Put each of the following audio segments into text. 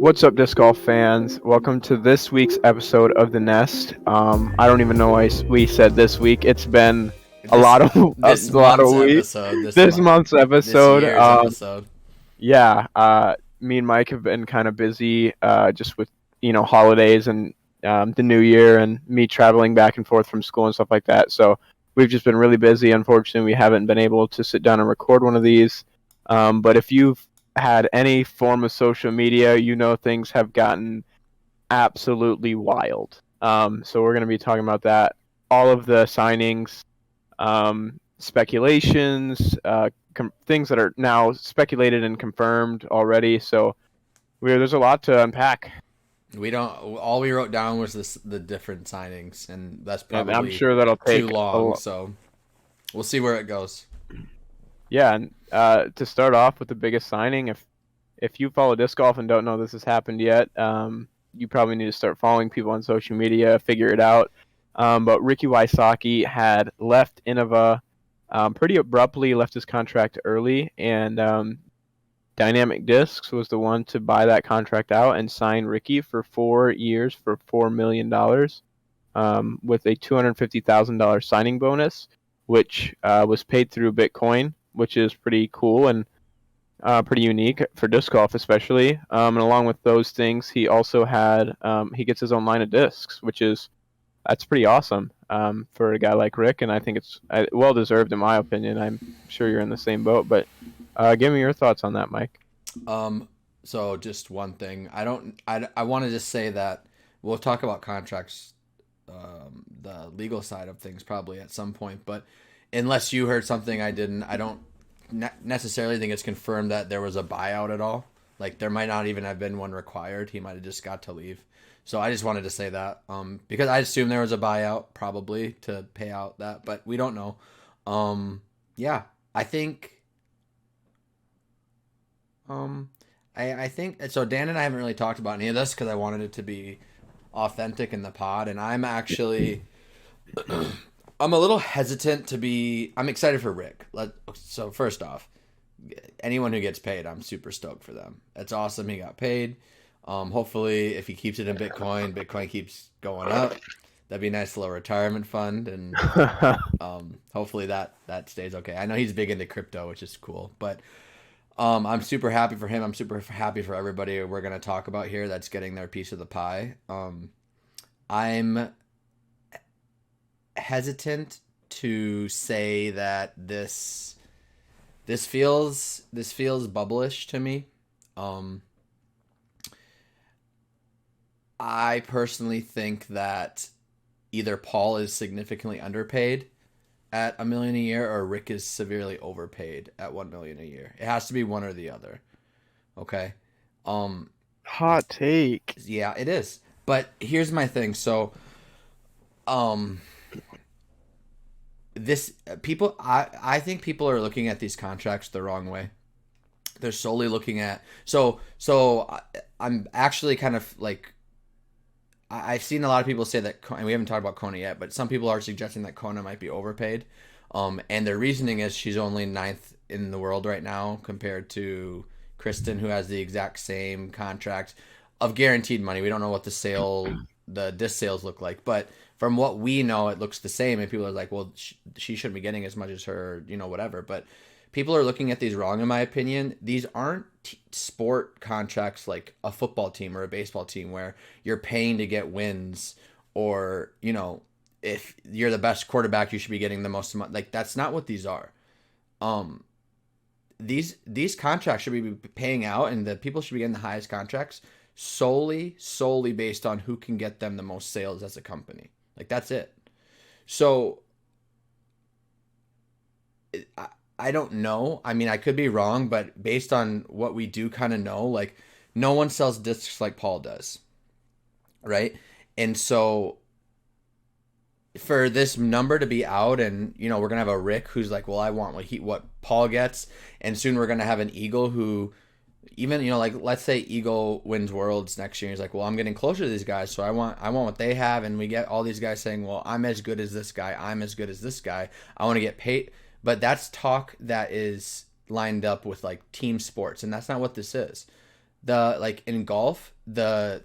What's up, disc golf fans? Welcome to this week's episode of The Nest. I don't even know why we said this week. It's been a This lot of a this lot of month's weeks. episode, This month's this episode. year's episode. Yeah. Me and Mike have been kind of busy, just with holidays and the new year, and me traveling back and forth from school and stuff like that. So we've just been really busy. Unfortunately, we haven't been able to sit down and record one of these. But if you've had any form of social media, things have gotten absolutely wild. So we're going to be talking about that, all of the signings, speculations, things that are now speculated and confirmed already. So there's a lot to unpack. We don't. All we wrote down was the different signings, and that's And I'm probably sure that'll too take long. So we'll see where it goes. Yeah, and to start off with the biggest signing, if you follow disc golf and don't know this has happened yet, you probably need to start following people on social media, figure it out. But Ricky Wysocki had left Innova pretty abruptly, left his contract early, and Dynamic Discs was the one to buy that contract out and sign Ricky for 4 years for $4 million, with a $250,000 signing bonus, which was paid through Bitcoin, which is pretty cool and pretty unique for disc golf, especially. And along with those things, he also had he gets his own line of discs, that's pretty awesome for a guy like Rick, and I think it's well deserved in my opinion. I'm sure you're in the same boat, but give me your thoughts on that, Mike. So just one thing. I want to just say that we'll talk about contracts, the legal side of things probably at some point. But unless you heard something I didn't, I don't necessarily think it's confirmed that there was a buyout at all. Like there might not even have been one required. He might have just got to leave. So I just wanted to say that because I assume there was a buyout probably to pay out that, but we don't know. Yeah, I think. I think so. Dan and I haven't really talked about any of this because I wanted it to be authentic in the pod, and I'm actually I'm a little hesitant to be. I'm excited for Rick. So first off, anyone who gets paid, I'm super stoked for them. That's awesome. He got paid. Hopefully, if he keeps it in Bitcoin, Bitcoin keeps going up. That'd be a nice little retirement fund, and hopefully that stays okay. I know he's big into crypto, which is cool, but I'm super happy for him. I'm super happy for everybody we're gonna talk about here that's getting their piece of the pie. I'm hesitant to say that this feels bubblish to me. I personally think that either Paul is significantly underpaid at $1 million a year or Rick is severely overpaid at $1 million a year. It has to be one or the other. Okay. Hot take. Yeah, it is. But here's my thing. So I think people are looking at these contracts the wrong way. They're solely looking at I'm actually kind of like I've seen a lot of people say that, and we haven't talked about Kona yet, but some people are suggesting that Kona might be overpaid. And their reasoning is she's only ninth in the world right now compared to Kristen, who has the exact same contract of guaranteed money. We don't know what the disc sales look like, but from what we know, it looks the same. And people are like, well, she shouldn't be getting as much as her, whatever. But people are looking at these wrong, in my opinion. These aren't sport contracts like a football team or a baseball team where you're paying to get wins, or if you're the best quarterback you should be getting the most amount. Like that's not what these are. These contracts should be paying out, and the people should be getting the highest contracts solely based on who can get them the most sales as a company. Like that's it. So I don't know. I mean, I could be wrong, but based on what we do kind of know, like no one sells discs like Paul does, right? And so for this number to be out, and we're gonna have a Rick who's like, well, I want what Paul gets, and soon we're gonna have an Eagle who, even like let's say Eagle wins Worlds next year, he's like, well, I'm getting closer to these guys, so I want what they have, and we get all these guys saying, well, I'm as good as this guy, I'm as good as this guy, I want to get paid. But that's talk that is lined up with like team sports, and that's not what this is. The like in golf, the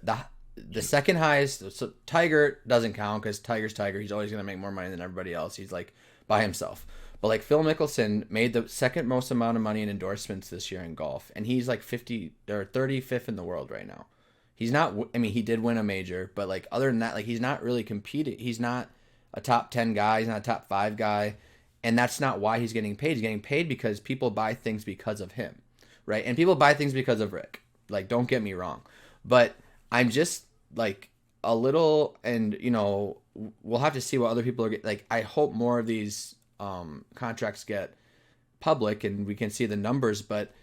second highest. So Tiger doesn't count because Tiger's Tiger. He's always gonna make more money than everybody else. He's like by himself. But like Phil Mickelson made the second most amount of money in endorsements this year in golf, and he's like 50 or 35th in the world right now. He's not. I mean, he did win a major, but like other than that, like he's not really competing. He's not a top 10 guy. He's not a top 5 guy, and that's not why he's getting paid. He's getting paid because people buy things because of him, right? And people buy things because of Rick. Like, don't get me wrong, but I'm just like a little, and we'll have to see what other people are like. I hope more of these contracts get public and we can see the numbers. But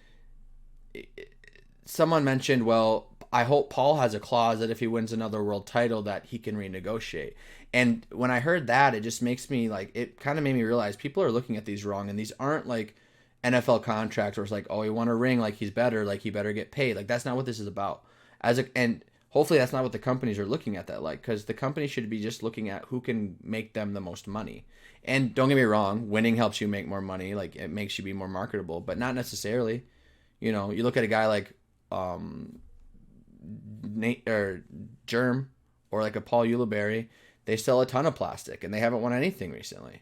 someone mentioned, well, I hope Paul has a clause that if he wins another world title that he can renegotiate. And when I heard that, it just makes me like, it kind of made me realize people are looking at these wrong, and these aren't like NFL contracts where it's like, oh, he won a ring, like he's better, like he better get paid. Like that's not what this is about. And hopefully that's not what the companies are looking at that like, because the company should be just looking at who can make them the most money. And don't get me wrong, winning helps you make more money, like it makes you be more marketable, but not necessarily. You look at a guy like Nate or Germ or like a Paul Ulibarri, they sell a ton of plastic and they haven't won anything recently.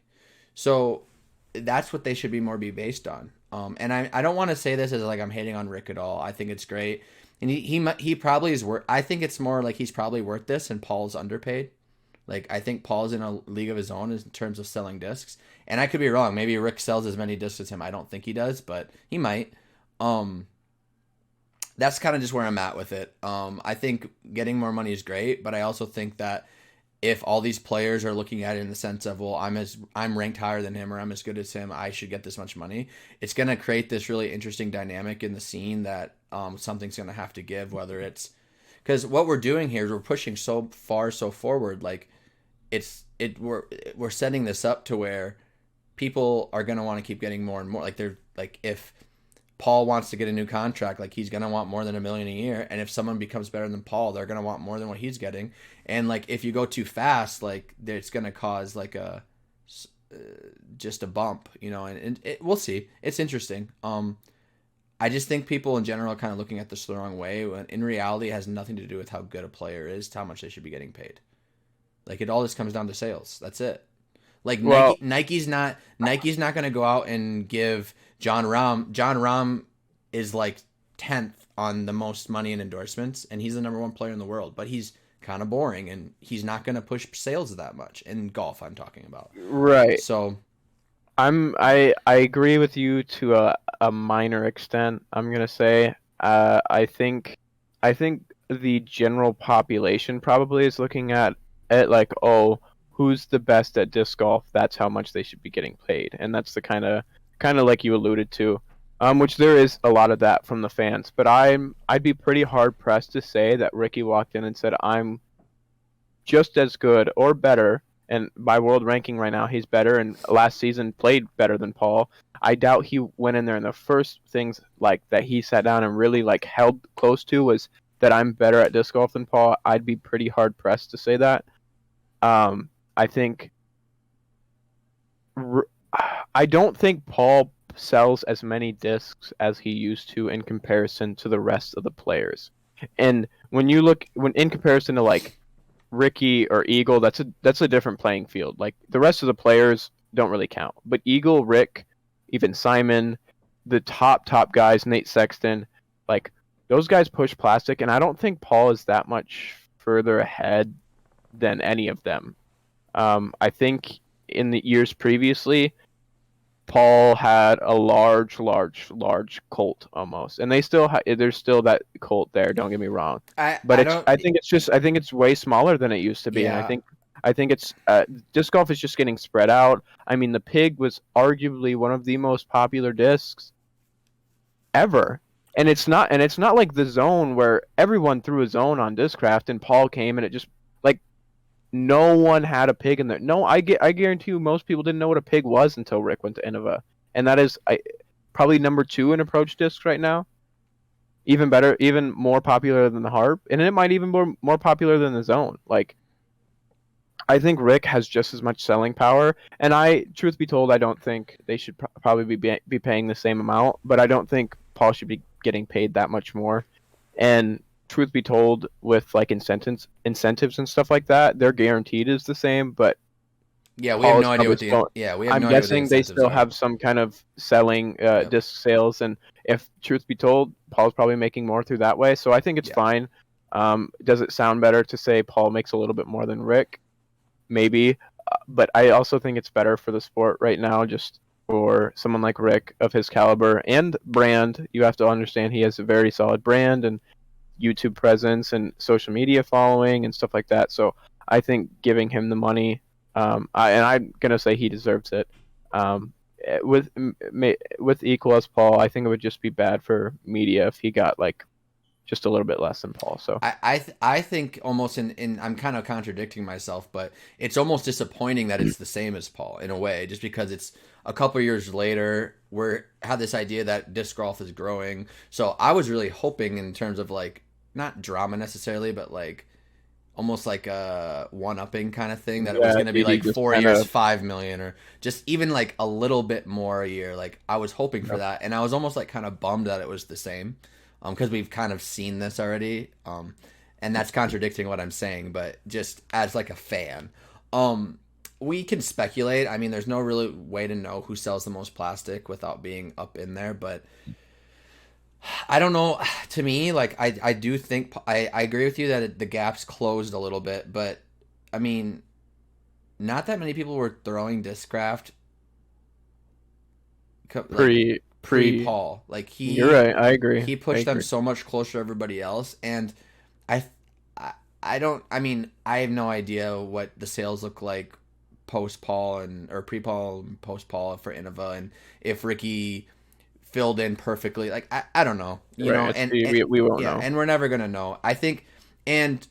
So that's what they should be based on. And I don't want to say this as like I'm hating on Rick at all. I think it's great, and he probably is worth. I think it's more like he's probably worth this, and Paul's underpaid. Like I think Paul's in a league of his own in terms of selling discs, and I could be wrong. Maybe Rick sells as many discs as him. I don't think he does, but he might. That's kind of just where I'm at with it. I think getting more money is great, but I also think that if all these players are looking at it in the sense of, well, I'm ranked higher than him, or I'm as good as him, I should get this much money, it's going to create this really interesting dynamic in the scene that something's going to have to give, whether it's because what we're doing here is we're pushing so far, so forward, like we're setting this up to where people are going to want to keep getting more and more. Like they're like, if Paul wants to get a new contract, like he's going to want more than $1 million a year. And if someone becomes better than Paul, they're going to want more than what he's getting. And like, if you go too fast, like it's going to cause like just a bump, and we'll see. It's interesting. I just think people in general are kind of looking at this the wrong way, when in reality it has nothing to do with how good a player is, to how much they should be getting paid. Like it all just comes down to sales. That's it. Like Well, Nike's not going to go out and give John Rahm. John Rahm is like 10th on the most money in endorsements, and he's the number one player in the world. But he's kind of boring, and he's not going to push sales that much in golf. I'm talking about. right. So I agree with you to a minor extent. I'm gonna say. I think the general population probably is looking at it like, oh, who's the best at disc golf? That's how much they should be getting paid, and that's the kind of like you alluded to, which there is a lot of that from the fans. But I'd be pretty hard pressed to say that Ricky walked in and said, I'm just as good or better, and by world ranking right now he's better, and last season played better than Paul. I doubt he went in there, and the first things like that he sat down and really like held close to was that I'm better at disc golf than Paul. I'd be pretty hard pressed to say that. I think I don't think Paul sells as many discs as he used to in comparison to the rest of the players. And when in comparison to like Ricky or Eagle, that's a different playing field. Like the rest of the players don't really count. But Eagle, Rick, even Simon, the top guys, Nate Sexton, like those guys push plastic, and I don't think Paul is that much further ahead than any of them. I think in the years previously, Paul had a large cult almost, and there's still that cult there. Don't get me wrong, but I don't. I think it's way smaller than it used to be, and Yeah, I think it's disc golf is just getting spread out. I mean, the Pig was arguably one of the most popular discs ever, and it's not like the Zone where everyone threw a Zone on Discraft, and Paul came and it just like no one had a Pig in there. No, I guarantee you most people didn't know what a Pig was until Rick went to Innova. And that is probably number 2 in approach discs right now. Even better, even more popular than the Harp, and it might even be more popular than the Zone. Like I think Rick has just as much selling power, and truth be told, I don't think they should probably be paying the same amount, but I don't think Paul should be getting paid that much more. And truth be told, with like incentives and stuff like that, they're guaranteed is the same, but Yeah, we have Paul is no idea probably what the still. yeah we have I'm no idea what the guessing they incentives still are. have some kind of selling Yep. disc sales, and if truth be told, Paul's probably making more through that way. So I think it's Yeah. fine. Does it sound better to say Paul makes a little bit more than Rick? Maybe, but I also think it's better for the sport right now, just for someone like Rick of his caliber and brand. You have to understand he has a very solid brand and YouTube presence and social media following and stuff like that. So I think giving him the money, and I'm gonna say he deserves it. Um, with equal as Paul, I think it would just be bad for media if he got like just a little bit less than Paul. So I think almost in I'm kind of contradicting myself, but it's almost disappointing that it's the same as Paul in a way, just because it's a couple years later. We're had this idea that disc golf is growing, so I was really hoping in terms of like not drama necessarily, but like almost like a one upping kind of thing that it was yeah, going to be DD like just 4 years, 5 million, or just even like a little bit more a year. Like I was hoping for yeah, that, and I was almost like kind of bummed that it was the same, because we've kind of seen this already, and that's contradicting what I'm saying. But just as like a fan, um, we can speculate. I mean, there's no really way to know who sells the most plastic without being up in there, but I don't know. To me, like I do think I agree with you that the gap's closed a little bit, but I mean, not that many people were throwing Discraft like pre pre pre. Paul. Like You're right. I agree. he I pushed them agree. so much closer to everybody else, and I I, I don't. I mean, I have no idea what the sales look like post Paul and or pre Paul and post Paul for Innova, and if Ricky filled in perfectly. Like I don't know, Right. It's, and we won't yeah, know. and we're never gonna know. I think, and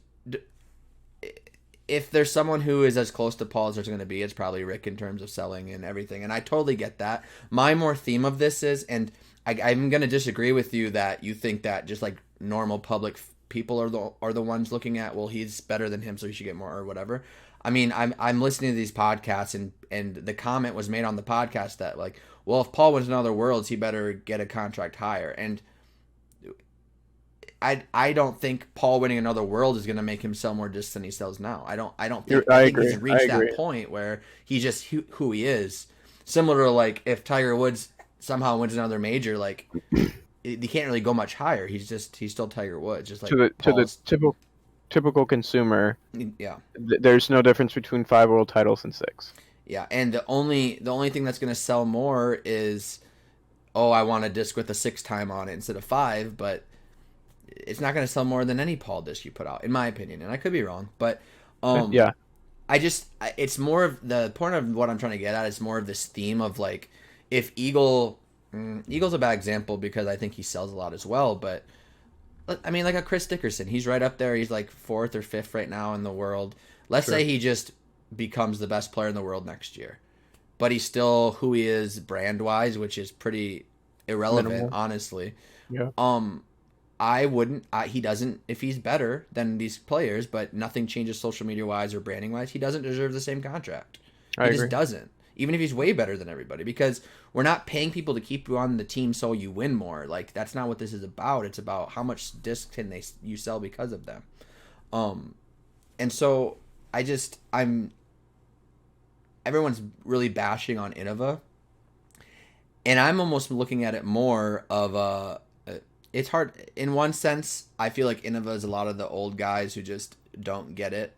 if there's someone who is as close to Paul as there's gonna be, it's probably Rick in terms of selling and everything. And I totally get that. My more theme of this is, and I'm gonna disagree with you that you think that just like normal public people are the ones looking at, well, he's better than him, so he should get more or whatever. I mean, I'm listening to these podcasts, and the comment was made on the podcast that like, well, if Paul wins another Worlds, he better get a contract higher. And I don't think Paul winning another World is going to make him sell more discs than he sells now. I don't think I I think agree. he's I reached that agree. point where he's just who he is. Similar to like if Tiger Woods somehow wins another major, like he can't really go much higher. He's still Tiger Woods, just like To the Paul's. typical consumer, Yeah. there's no difference between 5 world titles and 6. Yeah, and the only thing that's going to sell more is, oh, I want a disc with a 6 time on it instead of 5, but it's not going to sell more than any Paul disc you put out, in my opinion, and I could be wrong, but um, Yeah, it's more of the point of what I'm trying to get at is more of this theme of like if Eagle's a bad example because I think he sells a lot as well, but I mean like a Chris Dickerson, he's right up there, he's like fourth or fifth right now in the world. Let's sure. say he just becomes the best player in the world next year, but he's still who he is brand wise, which is pretty irrelevant, Minimal. honestly. Yeah, Um, I wouldn't. He doesn't. If he's better than these players, but nothing changes social media wise or branding wise, he doesn't deserve the same contract. I He just agree. doesn't. Even if he's way better than everybody, because we're not paying people to keep you on the team so you win more. Like that's not what this is about. It's about how much discs can they you sell because of them. Um, and so I'm everyone's really bashing on Innova, and I'm almost looking at it more of a. It's hard in one sense. I feel like Innova is a lot of the old guys who just don't get it.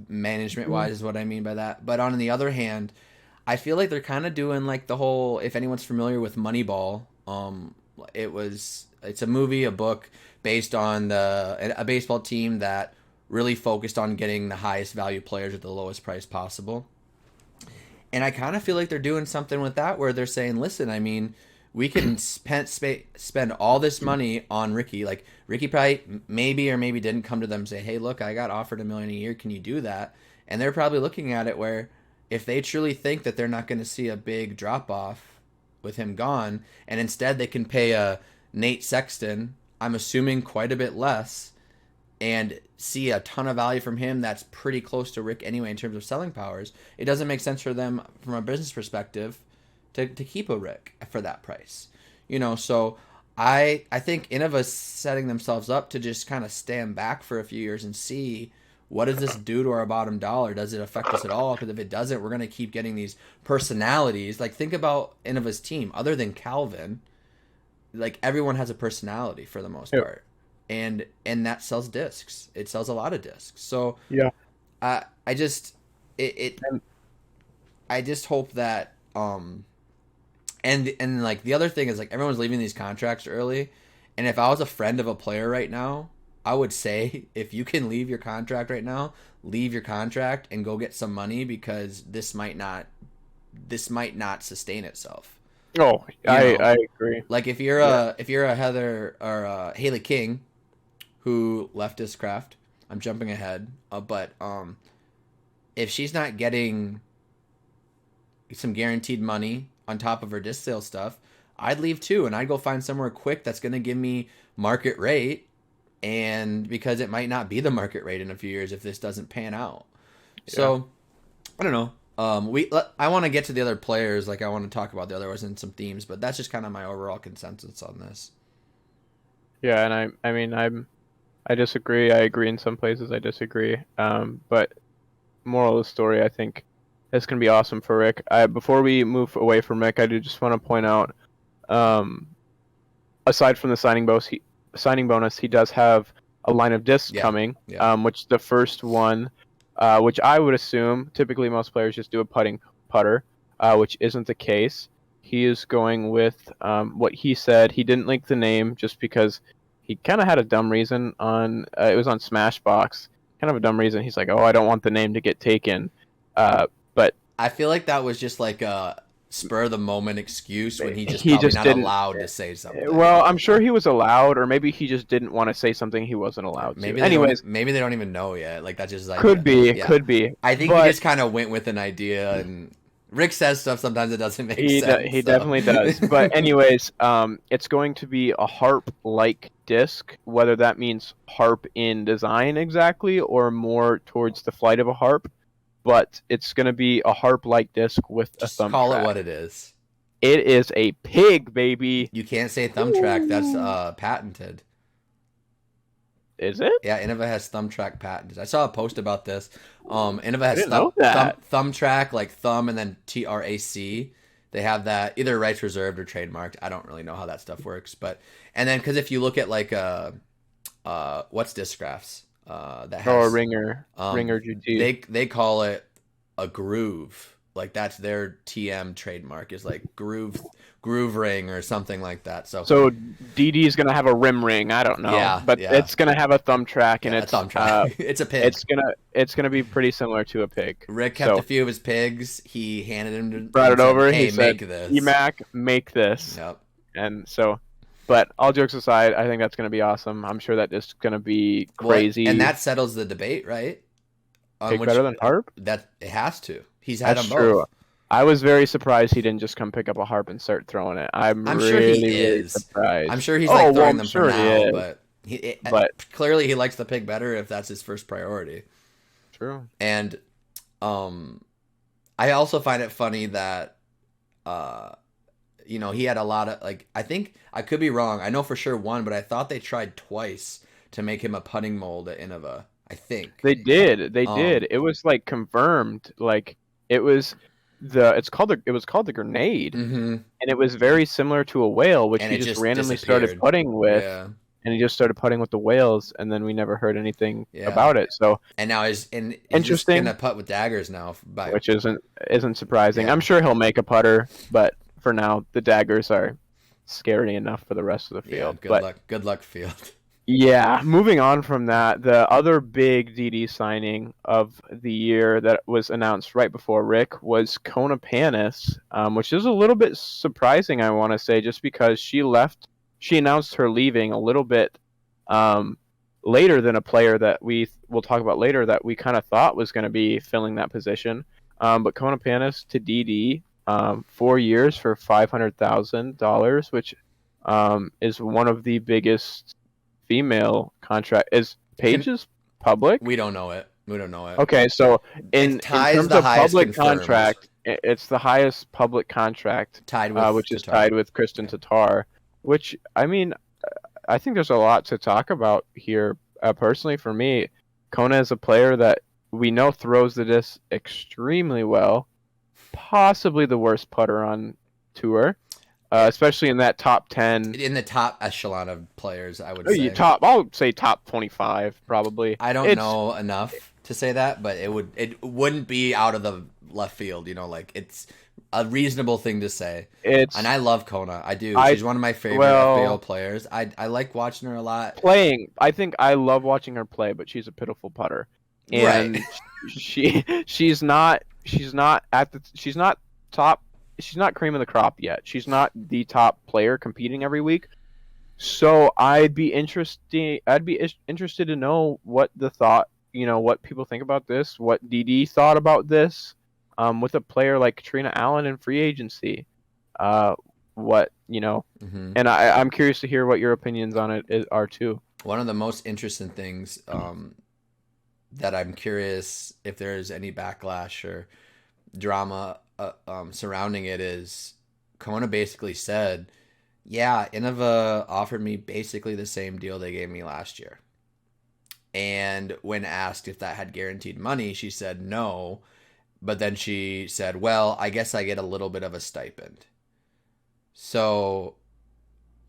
Management wise is what I mean by that. But on the other hand, I feel like they're kind of doing like the whole. If anyone's familiar with Moneyball, it's a movie, a book based on a baseball team that really focused on getting the highest value players at the lowest price possible. And I kind of feel like they're doing something with that where they're saying, listen, I mean, we can spend all this money on Ricky. Like, Ricky probably maybe or maybe didn't come to them and say, hey, look, I got offered $1 million a year. Can you do that? And they're probably looking at it where if they truly think that they're not going to see a big drop off with him gone, and instead they can pay a Nate Sexton, I'm assuming quite a bit less, and see a ton of value from him that's pretty close to Rick anyway in terms of selling powers, it doesn't make sense for them from a business perspective to keep a Rick for that price. So I think Innova's setting themselves up to just kind of stand back for a few years and see what does this do to our bottom dollar? Does it affect us at all? Because if it doesn't, we're going to keep getting these personalities. Like, think about Innova's team. Other than Calvin, like, everyone has a personality for the most Yep. part, and that sells discs. It sells a lot of discs. So Yeah. I just it And I just hope that and like the other thing is like everyone's leaving these contracts early, and if I was a friend of a player right now, I would say if you can leave your contract right now, leave your contract and go get some money because this might not sustain itself. oh, You know, I agree. like if you're Yeah. a Heather or a Haley King who left Discraft, I'm jumping ahead, but if she's not getting some guaranteed money on top of her disc sale stuff, I'd leave too, and I'd go find somewhere quick that's going to give me market rate, and because it might not be the market rate in a few years if this doesn't pan out. Yeah. So I don't know. I want to get to the other players, like I want to talk about the others and some themes, but that's just kind of my overall consensus on this. Yeah, and I mean I disagree. I agree in some places. I disagree. But moral of the story, I think it's gonna be awesome for Rick. Before we move away from Rick, I do just want to point out, um, aside from the signing bonus, he does have a line of discs Yeah, coming. yeah. Which the first one, which I would assume typically most players just do a putter, which isn't the case. He is going with what he said. He didn't link the name just because he kind of had a dumb reason on. It was on Smashbox. Kind of a dumb reason. He's like, "Oh, I don't want the name to get taken." But I feel like that was just like a spur of the moment excuse when he just he probably just not didn't. allowed to say something. Well, I'm sure he was allowed, or maybe he just didn't want to say something he wasn't allowed to. Anyways, Maybe they don't even know yet. Like that's just like could be, yeah. could be. I think he But just kind of went with an idea, and Rick says stuff sometimes it doesn't make sense. he so. definitely does. But anyways, it's going to be a harp-like disc, whether that means harp in design exactly or more towards the flight of a harp. But it's going to be a harp-like disc with a Just thumb call track. it what it is. It is a pig, baby. You can't say thumb track. That's patented. Is it? Yeah, Innova has thumb track patented. I saw a post about this. Innova has didn't know that. thumb track, like thumb and then TRAC. They have that either rights reserved or trademarked. I don't really know how that stuff works, but and then because if you look at like what's Discraft's that Or has Ringer GT. they call it a groove. Like that's their TM trademark is like groove ring or something like that. So DD is gonna have a rim ring. I don't know, Yeah, but yeah. it's gonna have a thumb track, and yeah, it's thumb track. It's a pig. it's gonna be pretty similar to a pig. Rick kept So a few of his pigs. He handed him to brought it said, over. Hey, He said, make this. "EMAC, make this." Yep. And so, but all jokes aside, I think that's gonna be awesome. I'm sure that is gonna be Well, crazy. and that settles the debate, right? On Pig better than harp. that it has to. He's had That's them true. both. I was very surprised he didn't just come pick up a harp and start throwing it. I'm sure he really is. surprised. I'm sure he's Oh, like well, throwing I'm them sure for he now, is. but But clearly he likes the pig better if that's his first priority. true. And I also find it funny that he had a lot of like I think I could be wrong. I know for sure one, but I thought they tried twice to make him a putting mold at Innova. I think They did. They Um, did. It was like confirmed. Like it was it was called the grenade, hmm and it was very similar to a whale, which And he it just just randomly disappeared. started putting with, Yeah, and he just started putting with the whales, and then we never heard anything yeah. about it. So, And now he's just Interesting. gonna putt with daggers now. By which isn't surprising. Yeah. I'm sure he'll make a putter, but for now, the daggers are scary enough for the rest of the yeah, field. But good luck, field. yeah, moving on from that, the other big DD signing of the year that was announced right before Rick was Kona Panus, which is a little bit surprising, I want to say, just because she announced her leaving a little bit later than a player that we will talk about later that we kind of thought was going to be filling that position. But Kona Panus to DD, 4 years for $500,000, which is one of the biggest female contract. Is Paige's public? We don't know it. Okay, so in It ties terms the of highest public confirmed. contract, it's the highest public contract, Tied with which is Tatar. tied with Kristen Tatar. which I mean, I think there's a lot to talk about here. Personally, for me, Kona is a player that we know throws the disc extremely well, possibly the worst putter on tour, especially in that top 10. In the top echelon of players, I would say. I'll say top 25 probably. I don't It's know enough to say that, but it wouldn't be out of the left field, like it's a reasonable thing to say. And it's I love Kona. I do. I She's one of my favorite FBO well players. I like watching her a lot. playing. I think I love watching her play, but she's a pitiful putter, Right. and she's not top. She's not cream of the crop yet. She's not the top player competing every week. So I'd be interested to know what the thought, what people think about this, what DD thought about this, with a player like Katrina Allen in free agency. What hmm and I'm curious to hear what your opinions on are too. One of the most interesting things that I'm curious if there's any backlash or drama surrounding it is Kona basically said, yeah, Innova offered me basically the same deal they gave me last year. And when asked if that had guaranteed money, she said no. But then she said, well, I guess I get a little bit of a stipend. So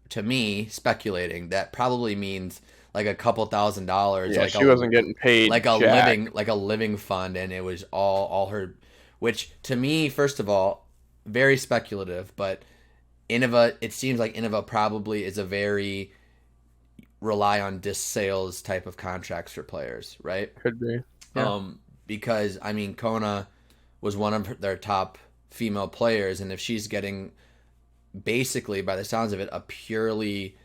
to me, speculating, that probably means like a couple $1,000s, Yeah, she wasn't getting paid jack. like a living fund, and it was all her, which to me, first of all, very speculative. But Innova, it seems like Innova probably is a very rely on disc sales type of contracts for players, right? Could be. Yeah. Because I mean, Kona was one of their top female players, and if she's getting basically, by the sounds of it, a purely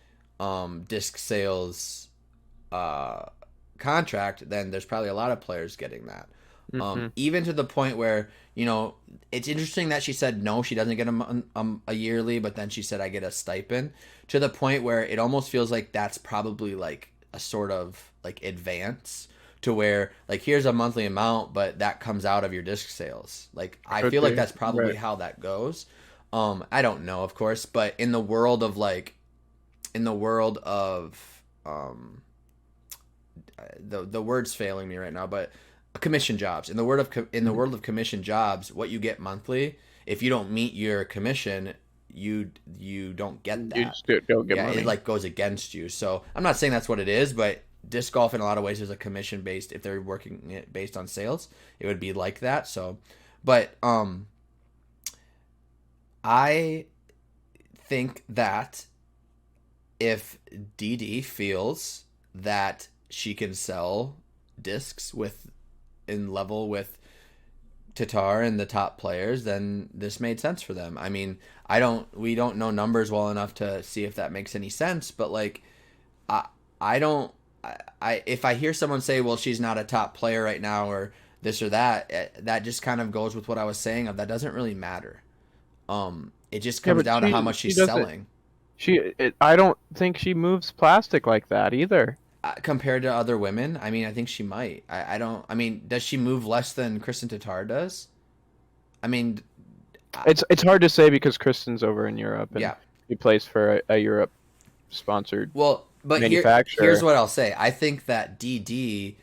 disc sales uh, contract, then there's probably a lot of players getting that. Mm-hmm. Even to the point where, it's interesting that she said no, she doesn't get a yearly, but then she said I get a stipend. To the point where it almost feels like that's probably like a sort of like advance to where like here's a monthly amount, but that comes out of your disc sales. Like I Could feel like be. that's probably Right. how that goes. I don't know, of course, but in the world of the word's failing me right now, but commission jobs. In the Mhm. world of commission jobs, what you get monthly, if you don't meet your commission, you don't get You that. just don't get Yeah, it money. like goes against you. So I'm not saying that's what it is, but disc golf in a lot of ways is a commission based. If they're working it based on sales, it would be like that. So, but I think that if DD feels that she can sell discs with in level with Tatar and the top players, then this made sense for them. I mean, we don't know numbers well enough to see if that makes any sense, but like I I don't if I hear someone say, "Well, she's not a top player right now," or this or that, that just kind of goes with what I was saying of that doesn't really matter. It just Yeah, comes but down to how much she she's doesn't. selling. I don't think she moves plastic like that either. Compared to other women, I mean, I think she might. I don't. I mean, does she move less than Kristen Tatar does? I mean, I, It's hard to say because Kristen's over in Europe and yeah. he plays for a Europe sponsored Well, but here's manufacturer. what I'll say. I think that DD.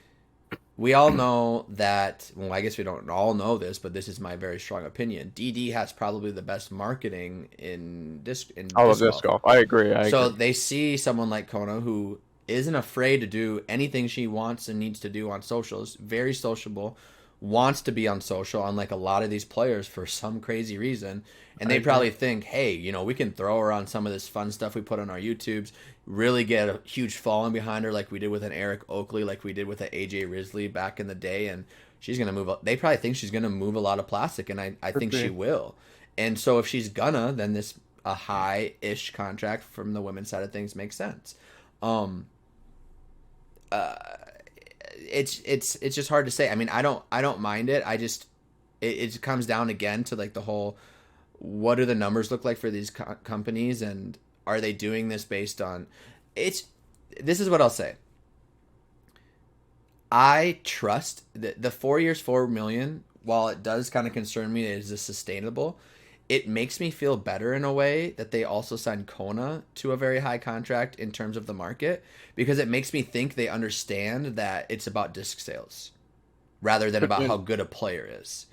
We all know that. Well, I guess we don't all know this, but this is my very strong opinion. DD has probably the best marketing in All of disc disc golf. golf. I agree. I So agree. they see someone like Kona who isn't afraid to do anything she wants and needs to do on socials, very sociable, wants to be on social, unlike a lot of these players for some crazy reason. And I they agree. probably think, hey, we can throw her on some of this fun stuff we put on our YouTubes, really get a huge following behind her, like we did with an Eric Oakley, like we did with an AJ Risley back in the day. And she's going to move. They probably think she's going to move a lot of plastic, and I Could think she be. will. And so if she's gonna, then this a high-ish contract from the women's side of things makes sense. Um, uh, it's just hard to say. I mean, I don't mind it. I just it comes down again to like the whole what do the numbers look like for these companies, and are they doing this based on it's this is what I'll say. I trust the 4 years 4 million, while it does kind of concern me, is this sustainable? it makes me feel better in a way that they also signed Kona to a very high contract in terms of the market, because it makes me think they understand that it's about disc sales rather than about how And good a player is.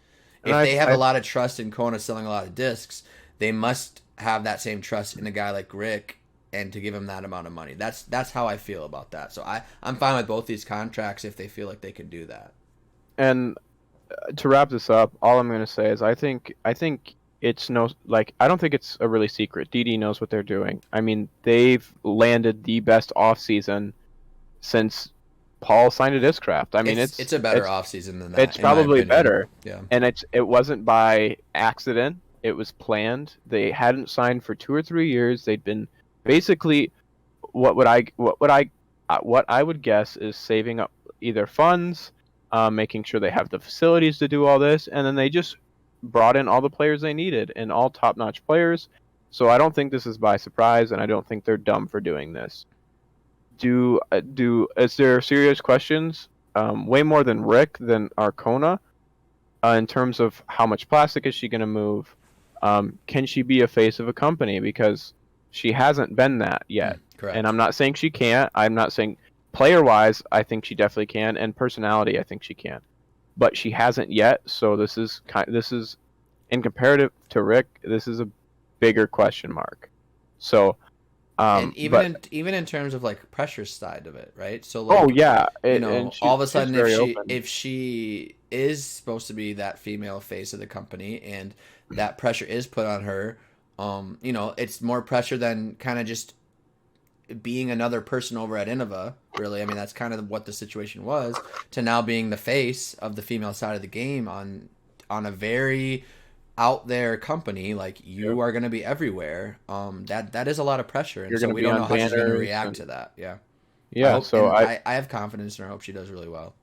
If I, they have a I lot of trust in Kona selling a lot of discs, they must have that same trust in a guy like Rick and to give him that amount of money. That's how I feel about that. So I'm fine with both these contracts if they feel like they can do that. and to wrap this up, all I'm going to say is I think it's no like I don't think it's a really secret. DD knows what they're doing. I mean, they've landed the best off season since Paul signed a Discraft. I mean, It's a better offseason than it's that, in my probably opinion. better, Yeah. and it wasn't by accident. It was planned. They hadn't signed for 2 or 3 years. They'd been basically what I would guess is saving up either funds, making sure they have the facilities to do all this, and then they just brought in all the players they needed and all top-notch players. So I don't think this is by surprise, and I don't think they're dumb for doing this. Do is there serious questions? Way more than Rick than Arcona, in terms of how much plastic is she going to move? Can she be a face of a company? Because she hasn't been that yet. And Correct. I'm not saying she can't. I'm not saying player wise, I think she definitely can, and personality, I think she can. But she hasn't yet. So this is in comparative to Rick, this is a bigger question mark. So, And but even in terms of like pressure side of it, right? So oh like, yeah, and all she's of a she's sudden, very open. if she is supposed to be that female face of the company, and that pressure is put on her, it's more pressure than kind of just being another person over at Innova. Really, I mean, that's kind of what the situation was, to now being the face of the female side of the game on a very out there company. Like, Yeah. you are going to be everywhere. That is a lot of pressure, and You're so going to we be don't know on how she's going to banners react and to that. Yeah. I yeah. hope, So and I I have confidence in her. I hope she does really well.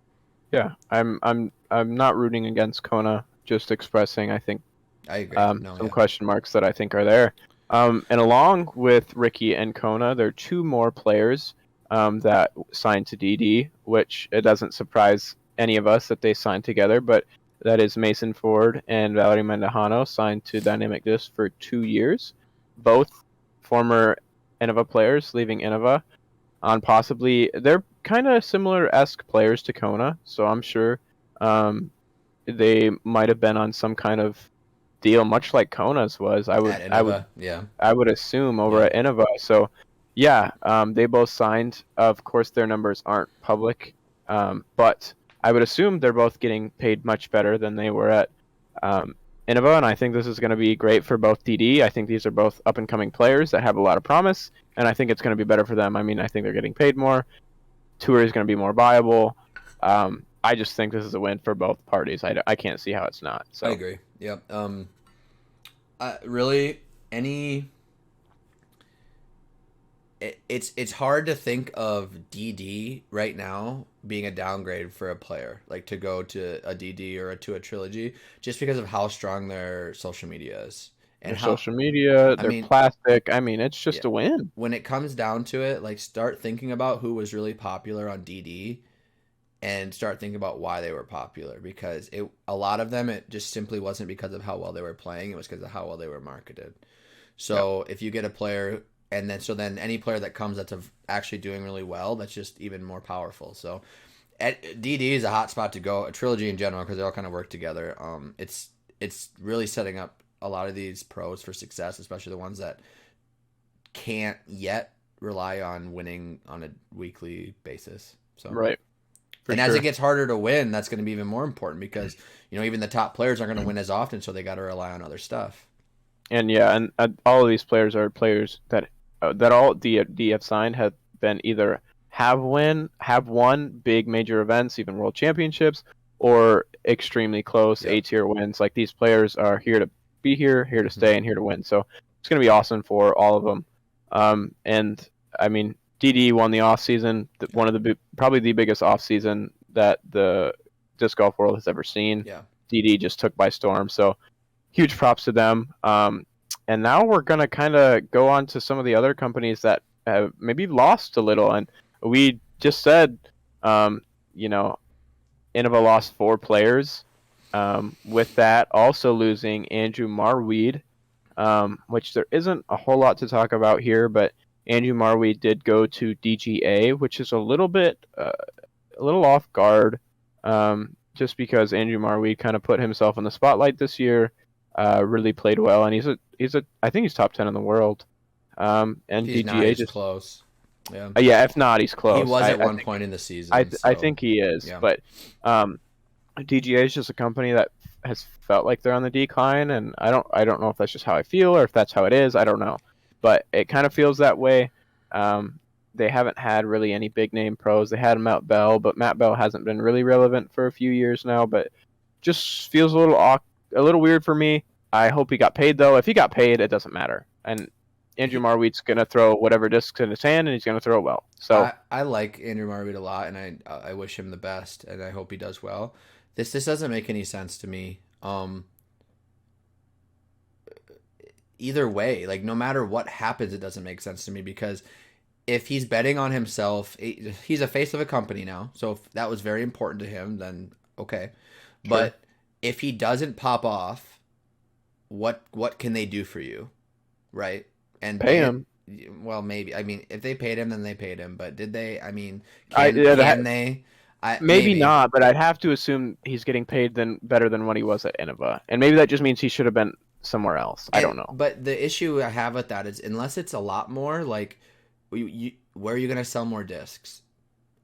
Yeah, I'm not rooting against Kona. Just expressing, I think, I agree. No, some yeah. question marks that I think are there. And along with Ricky and Kona, there are two more players that signed to DD, which it doesn't surprise any of us that they signed together. But that is Mason Ford and Valerie Mendejano signed to Dynamic Disc for 2 years. Both former Innova players leaving Innova on possibly they're kind of similar esque players to Kona, so I'm sure um, they might have been on some kind of deal, much like Kona's was. At Innova, yeah. I would assume over Yeah. at Innova. So yeah, they both signed. Of course, their numbers aren't public, but I would assume they're both getting paid much better than they were at um, Innova, and I think this is going to be great for both DD. I think these are both up and coming players that have a lot of promise, and I think it's going to be better for them. I mean, I think they're getting paid more. Tour is going to be more viable. I just think this is a win for both parties. I can't see how it's not. I So agree. Yep. Really, any it's hard to think of DD right now being a downgrade for a player, like to go to a DD or to a trilogy, just because of how strong their social media is and their how. social media, I their mean, plastic. I mean, it's yeah. just a win. When it comes down to it, like, start thinking about who was really popular on DD and start thinking about why they were popular, because a lot of them, it just simply wasn't because of how well they were playing, it was because of how well they were marketed. Yep. So if you get a player, and then any player that comes that's actually doing really well, that's just even more powerful. So DD is a hot spot to go, a trilogy in general, because they all kind of work together. It's really setting up a lot of these pros for success, especially the ones that can't yet rely on winning on a weekly basis. So, Right. For and as it sure. gets harder to win, that's going to be even more important, because even the top players aren't going to win as often, so they got to rely on other stuff. And yeah, and all of these players are players that all DF signed have been either have won big major events, even world championships, or extremely close A Yep. tier wins. Like these players are here to be here to Hmm. stay, and here to win. So it's going to be awesome for all of them. And I mean, DD won the off season, one of probably the biggest off season that the disc golf world has ever seen. Yeah. DD just took by storm. So huge props to them. And now we're gonna kind of go on to some of the other companies that have maybe lost a little. And we just said, you know, Innova lost 4 players. With that, also losing Andrew Marweed which there isn't a whole lot to talk about here, but Andrew Marwe did go to DGA, which is a little bit a little off guard, just because Andrew Marwe kind of put himself in the spotlight this year, really played well, and he's a I think he's top 10 in the world. If And he's not, DGA he's just close. Yeah. yeah, if not, he's He close. was at I one think point in the season. I So think he is, yeah. but DGA is just a company that has felt like they're on the decline, and I don't know if that's just how I feel or if that's how it is. I don't know, but it kind of feels that way. They haven't had really any big name pros. They had Matt Bell, but Matt Bell hasn't been really relevant for a few years now. But just feels a little weird for me. I hope he got paid though. If he got paid, it doesn't matter. And Andrew Marweed's gonna throw whatever discs in his hand, and he's gonna throw it well. So I like Andrew Marweed a lot, and I wish him the best, and I hope he does well. This doesn't make any sense to me. Either way, like no matter what happens, it doesn't make sense to me because if he's betting on himself, he's a face of a company now. So if that was very important to him, then okay. sure. But if he doesn't pop off, what can they do for you, right? And Pay him. Well, maybe. I mean, if they paid him, then they paid him. But did they? I mean, Yeah, can they? maybe not, but I'd have to assume he's getting paid better than what he was at Innova, and maybe that just means he should have been somewhere else. I don't know. But the issue I have with that is unless it's a lot more, like, where are you going to sell more discs?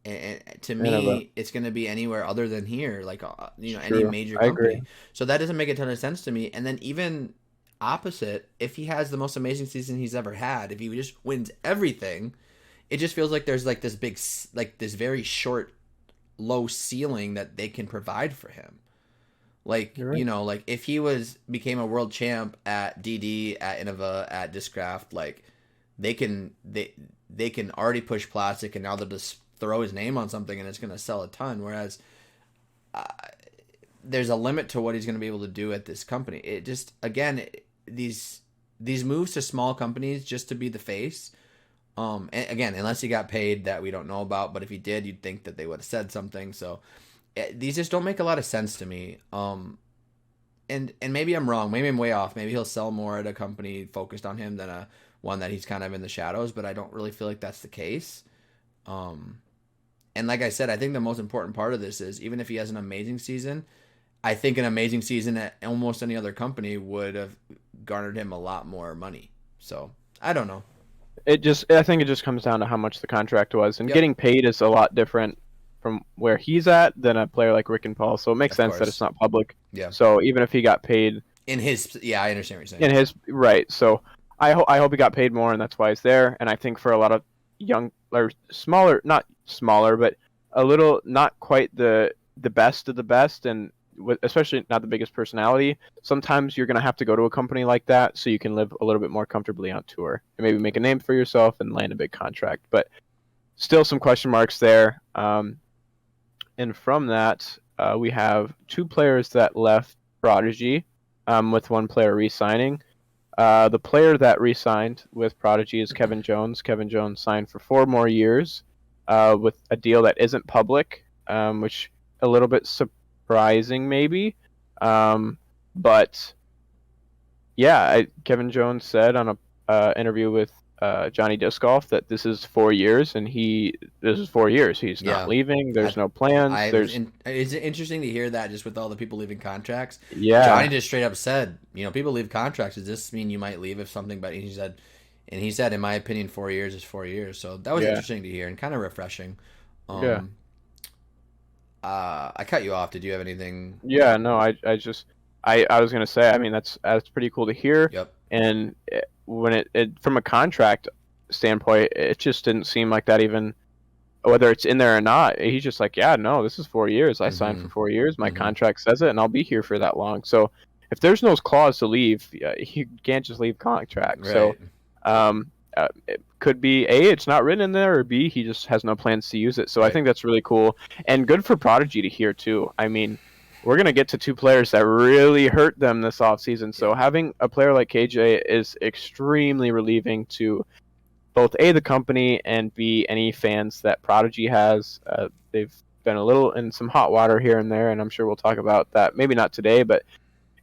And to me, Innova. it's going to be anywhere other than here, like any True. major I company. agree. So that doesn't make a ton of sense to me. And then even opposite, if he has the most amazing season he's ever had, if he just wins everything, it just feels like there's like this big, like this very short, low ceiling that they can provide for him. Like, You're right. like if he became a world champ at DD, at Innova, at Discraft, like they can already push plastic, and now they'll just throw his name on something and it's going to sell a ton. Whereas uh, there's a limit to what he's going to be able to do at this company. It just, again, these moves to small companies just to be the face. And again, unless he got paid that we don't know about, but if he did, you'd think that they would have said something. So these just don't make a lot of sense to me. And maybe I'm wrong. Maybe I'm way off. Maybe he'll sell more at a company focused on him than a one that he's kind of in the shadows. But I don't really feel like that's the case. And like I said, I think the most important part of this is even if he has an amazing season, I think an amazing season at almost any other company would have garnered him a lot more money. So I don't know. I think it just comes down to how much the contract was, and Yep. getting paid is a lot different from where he's at than a player like Rick and Paul. So it makes Of sense that course. it's not public. Yeah. So even if he got paid Yeah, I understand what you're saying. in his right, so I hope he got paid more, and that's why he's there. And I think for a lot of young or smaller, not smaller, but a little not quite the best of the best, and especially not the biggest personality, sometimes you're going to have to go to a company like that so you can live a little bit more comfortably on tour and maybe make a name for yourself and land a big contract. But still some question marks there. And from that, we have two players that left Prodigy, with one player re-signing. The player that re-signed with Prodigy is Kevin Jones. Kevin Jones signed for 4 more years with a deal that isn't public, which a little bit surprising maybe. But yeah, Kevin Jones said on a interview with Johnny Disc Golf that this is 4 years, and this is 4 years. He's Yeah. not leaving. There's no plans. It's interesting to hear that just with all the people leaving contracts. Yeah. Johnny just straight up said, people leave contracts. Does this mean you might leave if something? But he said, in my opinion, 4 years is 4 years. So that was interesting to hear and kind of refreshing. Yeah. I cut you off. Did you have anything? Yeah. No. I was gonna say. I mean, that's pretty cool to hear. Yep. And when it from a contract standpoint, it just didn't seem like that even. Whether it's in there or not, he's just like, yeah, no, this is 4 years. I signed for 4 years. My contract says it, and I'll be here for that long. So if there's no clause to leave, you can't just leave contract. Right. So it could be A, it's not written in there, or B, he just has no plans to use it. So I think that's really cool and good for Prodigy to hear too. I mean, we're going to get to 2 players that really hurt them this offseason. So having a player like KJ is extremely relieving to both A, the company, and B, any fans that Prodigy has. They've been a little in some hot water here and there, and I'm sure we'll talk about that. Maybe not today, but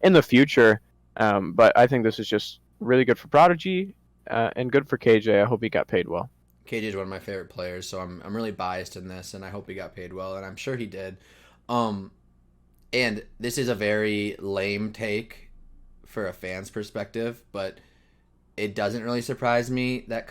in the future. But I think this is just really good for Prodigy, and good for KJ. I hope he got paid well. KJ is one of my favorite players, so I'm really biased in this, and I hope he got paid well, and I'm sure he did. Um, and this is a very lame take for a fan's perspective, but it doesn't really surprise me that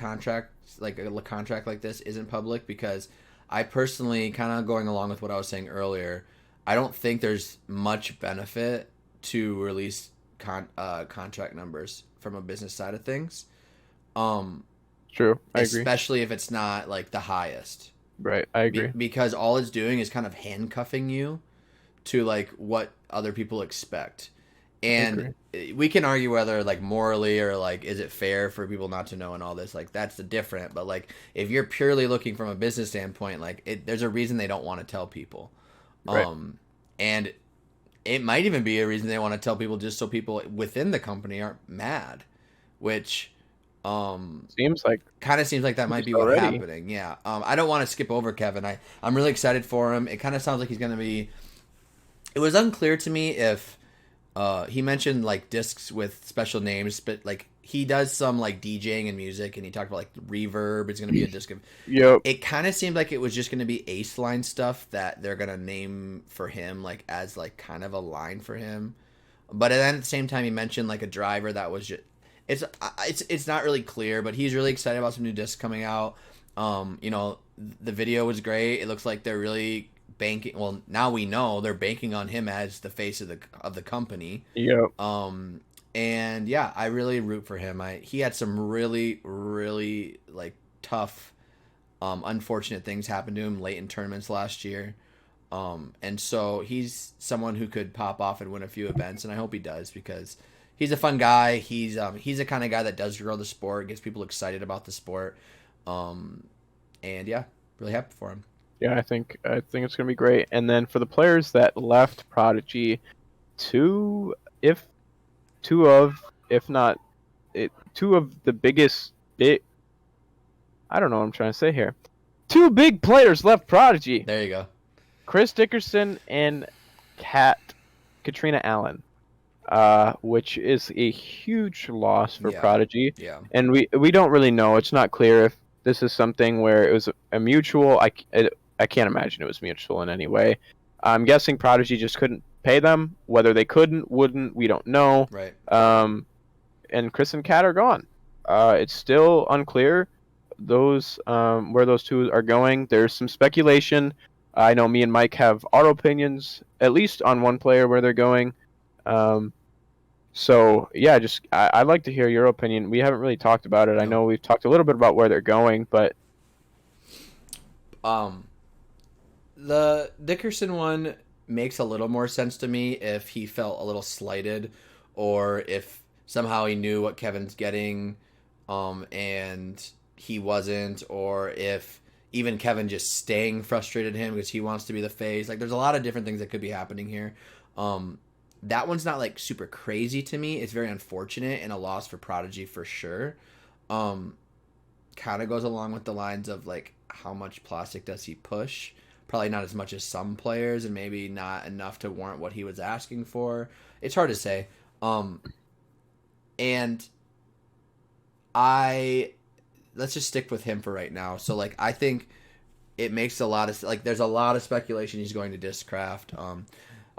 like a contract like this isn't public, because I personally, kind of going along with what I was saying earlier, I don't think there's much benefit to release contract numbers from a business side of things. Um, True, I agree. Especially if it's not like the highest, Right, I agree. because all it's doing is kind of handcuffing you to like what other people expect. I And agree. we can argue whether like morally or like is it fair for people not to know and all this, like that's the different. But like if you're purely looking from a business standpoint, like there's a reason they don't want to tell people. Right. And it might even be a reason they want to tell people just so people within the company aren't mad, which um Seems like kind of seems like that might least be what's already. happening. Yeah. I don't want to skip over Kevin. I'm really excited for him. It kind of sounds like he's going to be. It was unclear to me if he mentioned like discs with special names, but like he does some like DJing and music, and he talked about like reverb. It's going to be a disc of. Yep. It kind of seemed like it was just going to be Ace line stuff that they're going to name for him, like as like kind of a line for him. But then at the same time, he mentioned like a driver that was just. It's not really clear, but he's really excited about some new discs coming out. You know, the video was great. It looks like they're really banking. Well, now we know they're banking on him as the face of the company. Yep. And yeah, I really root for him. He had some really like tough, unfortunate things happen to him late in tournaments last year. And so he's someone who could pop off and win a few events, and I hope he does, because he's a fun guy. He's the kind of guy that does grow the sport, gets people excited about the sport. And yeah, really happy for him. Yeah, I think it's gonna be great. And then for the players that left Prodigy, two if two of if not two of the biggest big I don't know what I'm trying to say here. Two big players left Prodigy. There you go. Chris Dickerson and Katrina Allen, which is a huge loss for Yeah, Prodigy. yeah, And we don't really know. It's not clear if this is something where it was a mutual. I can't imagine it was mutual in any way. I'm guessing Prodigy just couldn't pay them. Whether they couldn't, wouldn't, we don't know. right. And Chris and Kat are gone. It's still unclear those where those two are going. There's some speculation. I know me and Mike have our opinions, at least on one player where they're going. So yeah, I'd like to hear your opinion. We haven't really talked about it. I No. know we've talked a little bit about where they're going, but Um, the Dickerson one makes a little more sense to me if he felt a little slighted, or if somehow he knew what Kevin's getting, and he wasn't, or if even Kevin just staying frustrated him because he wants to be the face. Like, there's a lot of different things that could be happening here. That one's not like super crazy to me. It's very unfortunate and a loss for Prodigy for sure. Um, Kind of goes along with the lines of like how much plastic does he push? Probably not as much as some players, and maybe not enough to warrant what he was asking for. It's hard to say. And I let's just stick with him for right now. So like I think it makes a lot of like there's a lot of speculation he's going to Discraft.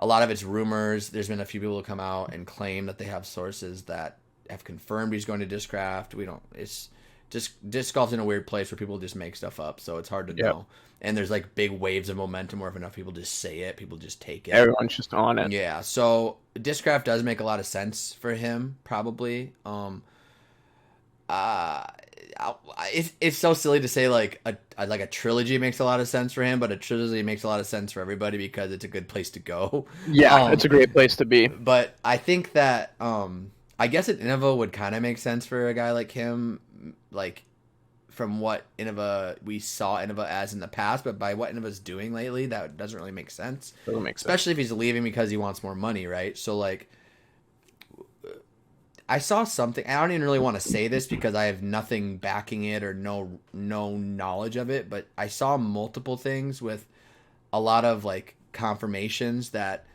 A lot of it's rumors. There's been a few people who come out and claim that they have sources that have confirmed he's going to Discraft. We don't. It's just disc golf's in a weird place where people just make stuff up, so it's hard to yep, know. And there's like big waves of momentum where if enough people just say it, people just take it. everyone's just on it. Yeah, so Discraft does make a lot of sense for him, probably. Uh, it's so silly to say like a trilogy makes a lot of sense for him, but a trilogy makes a lot of sense for everybody because it's a good place to go. Yeah, it's a great place to be. But I think that I guess an Innova would kind of make sense for a guy like him, like from what we saw Innova as in the past, but by what Innova's doing lately, that doesn't really make sense. Doesn't make sense. Especially if he's leaving because he wants more money, right? So like I saw something. I don't even really want to say this because I have nothing backing it or no knowledge of it. But I saw multiple things with a lot of like confirmations that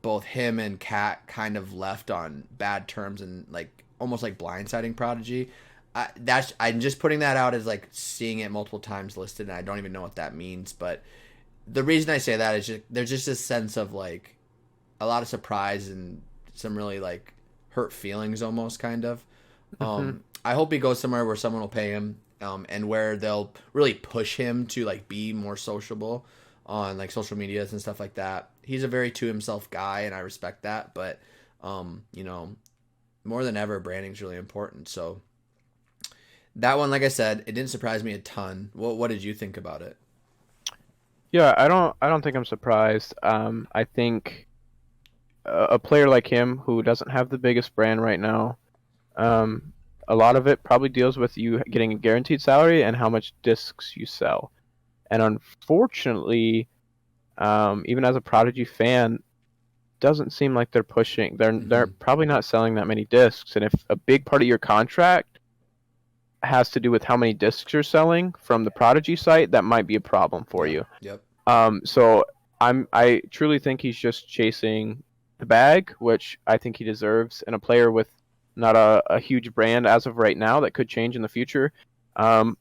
both him and Kat kind of left on bad terms and like almost like blindsiding Prodigy. I'm just putting that out as like seeing it multiple times listed, and I don't even know what that means. But the reason I say that is just there's just a sense of like a lot of surprise and some really like hurt feelings almost kind of. Hmm. I hope he goes somewhere where someone will pay him, and where they'll really push him to like be more sociable on like social medias and stuff like that. He's a very to himself guy, and I respect that. But you know, more than ever, branding's really important. So that one, like I said, it didn't surprise me a ton. What did you think about it? Yeah, I don't think I'm surprised. I think a player like him who doesn't have the biggest brand right now, um, a lot of it probably deals with you getting a guaranteed salary and how much discs you sell. And unfortunately, even as a Prodigy fan, doesn't seem like they're pushing. They're Mm-hmm. probably not selling that many discs. And if a big part of your contract has to do with how many discs you're selling from the Prodigy site, that might be a problem for Yep. you. Yep. So I truly think he's just chasing the bag, which I think he deserves, and a player with not a huge brand as of right now that could change in the future. Um,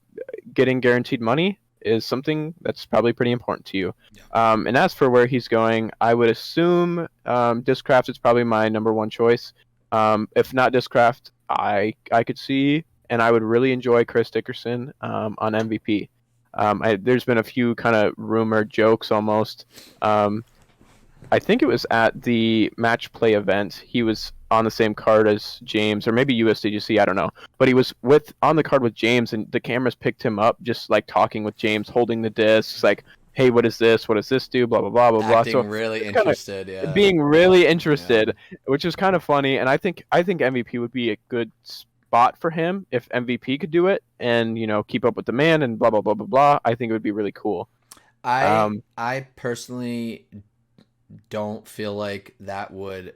Getting guaranteed money is something that's probably pretty important to you. Yeah. And as for where he's going, I would assume Discraft is probably my number one choice. If not Discraft, I could see, and I would really enjoy Chris Dickerson on MVP. There's been a few kind of rumored jokes almost. I think it was at the match play event. He was on the same card as James, or maybe USDGC. I don't know. But he was on the card with James, and the cameras picked him up, just like talking with James, holding the discs, like, "Hey, what is this? What does this do?" Blah blah blah blah blah. So Acting really it's kind interested. of Yeah. being really Yeah. interested, which is kind of funny. And I think MVP would be a good spot for him if MVP could do it, and keep up with the man and blah blah blah blah blah. I think it would be really cool. Um, I personally don't feel like that would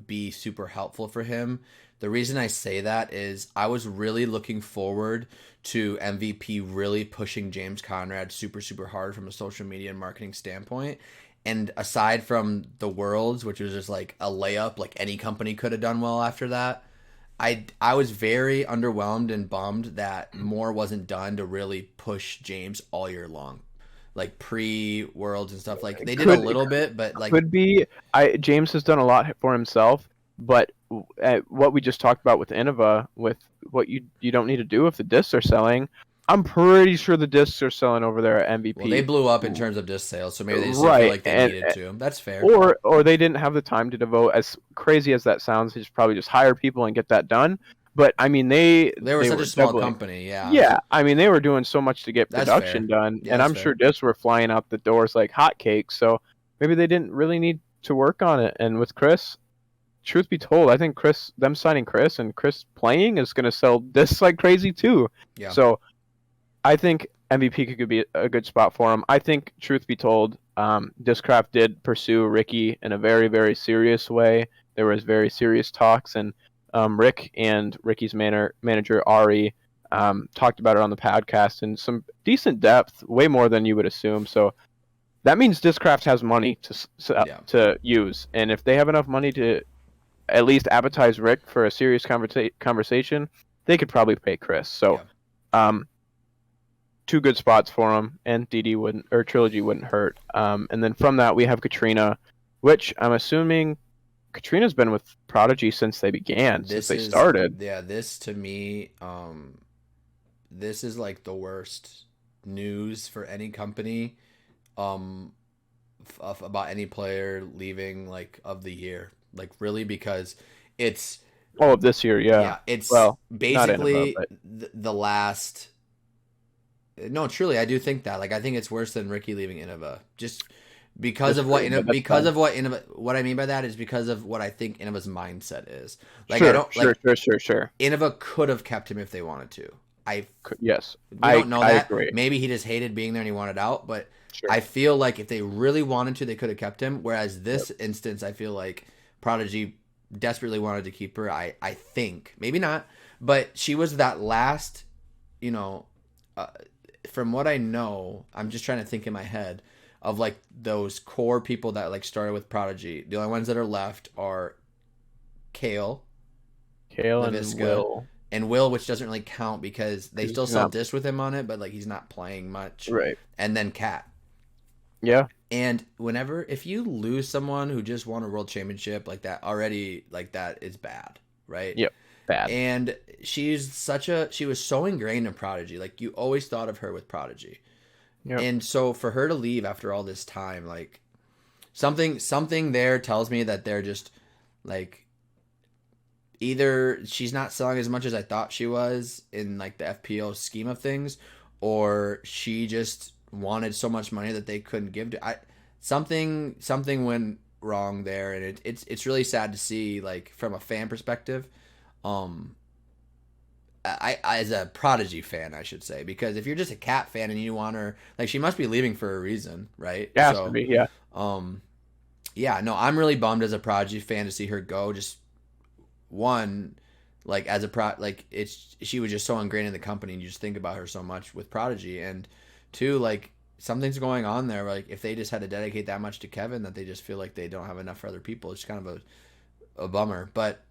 be super helpful for him. The reason I say that is I was really looking forward to MVP really pushing James Conrad super, super hard from a social media and marketing standpoint. And aside from the Worlds, which was just like a layup, like any company could have done well after that, I was very underwhelmed and bummed that more wasn't done to really push James all year long, like pre Worlds and stuff. Like they did a could little bit, but like could be. James has done a lot for himself, but what we just talked about with Innova, with what you don't need to do if the discs are selling, I'm pretty sure the discs are selling over there at well, they MVP. blew up in terms of disc sales, so maybe they just didn't feel Right, like they and needed to. That's fair. or they didn't have the time to devote. As crazy as that sounds, they just probably just hire people and get that done. But I mean, They were they such a were small doubling. company, yeah. Yeah, I mean, they were doing so much to get That's production fair. done, Yeah, and that's I'm sure fair. discs were flying out the doors like hotcakes. So maybe they didn't really need to work on it. And with Chris, truth be told, I think them signing Chris and Chris playing is going to sell discs like crazy too. Yeah. So I think MVP could be a good spot for him. I think, truth be told, Discraft did pursue Ricky in a very, very serious way. There was very serious talks, and Rick and Ricky's manager Ari talked about it on the podcast in some decent depth, way more than you would assume. So that means Discraft has money Yeah. to use, and if they have enough money to at least appetize Rick for a serious conversation, they could probably pay Chris. So. Yeah. Um, Two good spots for him, and DD wouldn't, or Trilogy wouldn't hurt. And then from that we have Katrina, which I'm assuming Katrina's been with Prodigy since they began, since This they is started. yeah, this to me, this is like the worst news for any company, um, about any player leaving like of the year. Like really because it's Oh, of this year, yeah. yeah, it's Well, not Innova, basically but the last. No, truly, I do think that. Like, I think it's worse than Ricky leaving Innova, just because of what disagree. But that's because fine. of what Innova. What I mean by that is because of what I think Innova's mindset is. Like, I Sure, don't sure, like sure, sure, sure. Innova could have kept him if they wanted to. I Yes, We don't know I that. agree. Maybe he just hated being there and he wanted out. But Sure. I feel like if they really wanted to, they could have kept him. Whereas Yep. this instance, I feel like Prodigy desperately wanted to keep her. I think maybe not, but she was that last. You know, uh, from what I know, I'm just trying to think in my head of like those core people that like started with Prodigy. The only ones that are left are Kale Kale and LaVisca, Will. and Will, which doesn't really count because they 'Cause still he's sell not disc with him on it, but like he's not playing much. right. And then Cat. Yeah. And whenever if you lose someone who just won a world championship like that already, like that is bad, right? Yep. Bad. And she was so ingrained in Prodigy. Like you always thought of her with Prodigy. Yep. And so for her to leave after all this time, like something there tells me that they're just like either she's not selling as much as I thought she was in like the FPO scheme of things, or she just wanted so much money that they couldn't give to. Something went wrong there, and it's really sad to see like from a fan perspective. Um, I as a Prodigy fan, I should say, because if you're just a Cat fan and you want her, like she must be leaving for a reason, right? It has to So, be. Yeah. um, yeah, no, I'm really bummed as a Prodigy fan to see her go. Just one, like as a like she was just so ingrained in the company, and you just think about her so much with Prodigy, and two, like something's going on there. Like if they just had to dedicate that much to Kevin, that they just feel like they don't have enough for other people. It's kind of a bummer, but.